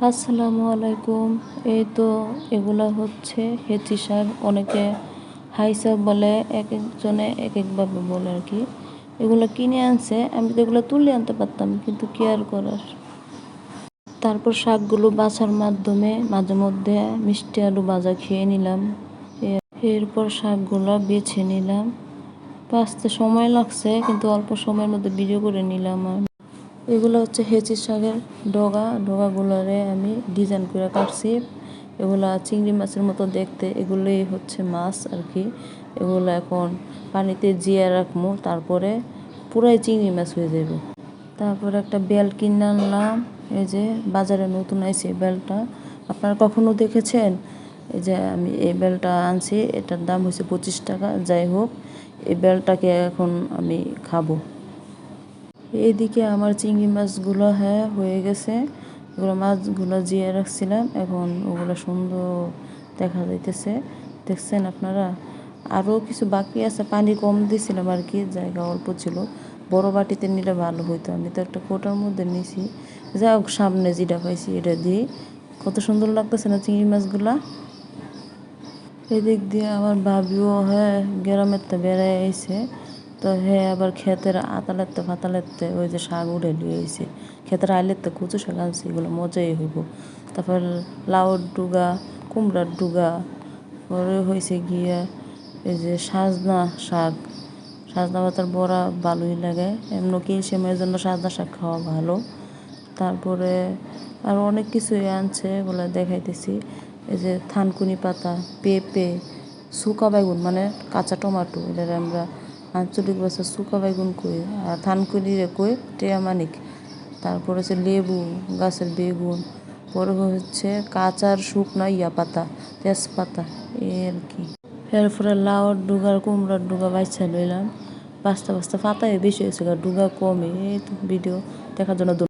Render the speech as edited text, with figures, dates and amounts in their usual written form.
আসসালামু আলাইকুম। এই তো এগুলা হচ্ছে হেঁচি শাক, অনেকে হাই শাক বলে, এক একজনে এক একভাবে বলে আর কি। এগুলো কিনে আনছে, আমি তো এগুলো তুলে আনতে পারতাম, কিন্তু কি আর করার। তারপর শাকগুলো বাছার মাধ্যমে মাঝে মধ্যে মিষ্টি আলু ভাজা খেয়ে নিলাম। এরপর শাকগুলো বেছে নিলাম। বাছতে সময় লাগছে, কিন্তু অল্প সময়ের মধ্যে ভিডিও করে নিলাম। এগুলো হচ্ছে হেঁচি শাকের ডগাগুলোরে আমি ডিজাইন করে কাটছি। এগুলা চিংড়ি মাছের মতো দেখতে, এগুলোই হচ্ছে মাছ আর কি। এগুলো এখন পানিতে জিয়ে রাখবো, তারপরে পুরাই চিংড়ি মাছ হয়ে যাবে। তারপরে একটা বেল কিনে আনলাম। এই যে বাজারে নতুন আইছে বেলটা, আপনারা কখনো দেখেছেন? এই যে আমি এই বেলটা আনছি, এটার দাম হচ্ছে 25 টাকা। যাই হোক, এই বেলটাকে এখন আমি খাবো। এইদিকে আমার চিংড়ি মাছগুলো হয়ে গেছে। এগুলো মাছগুলো জিয়ে রাখছিলাম, এখন ওগুলো সুন্দর দেখা যাইতেছে। দেখছেন আপনারা? আরও কিছু বাকি আছে, পানি কম দিয়েছিলাম আর কি, জায়গা অল্প ছিল। বড় বাটিতে নিলে ভালো হইতো, আমি তো একটা কোটার মধ্যে নিছি। যাই হোক, সামনে যেটা পাইছি এটা দিই। কত সুন্দর লাগতেছে না চিংড়ি মাছগুলা? এদিক দিয়ে আমার ভাবিও গ্রামের তো বেড়ায় আইছে। তো আবার ক্ষেতের ফাতালেতে ওই যে শাক উঠে নিয়ে আইছে। ক্ষেতের আইলেতে কচু শাক আনছে, এগুলো মজাই হইব। তারপর লাউর ডুগা, কুমড়ার ডুগা, পরে হয়েছে গিয়া এই যে সাজনা শাক। সাজনা পাতার বড়া ভালোই লাগে, এমন ক্যালসিয়ামের জন্য সাজনা শাক খাওয়া ভালো। তারপরে আরও অনেক কিছুই আনছে, এগুলো দেখাইতেছি। এই যে থানকুনি পাতা, পেঁপে, শুকা বেগুন মানে কাঁচা টমাটো, এটার আমরা আঞ্চলিক ভাষা শুকা বেগুন কই, আর থানকুনিরে কই টেয়ামানিক। তারপর হচ্ছে লেবু গাছের বেগুন, পরে হচ্ছে কাঁচার শুকনো পাতা, তেজপাতা, এই আর কি। এরপরে লাউর ডুগার কুমড়ার ডুগা বাচ্চা লইলাম। বাঁচতে বাঁচতে পাতায় বেশি হয়েছে, ডুগা কমে। এই তো ভিডিও দেখার জন্য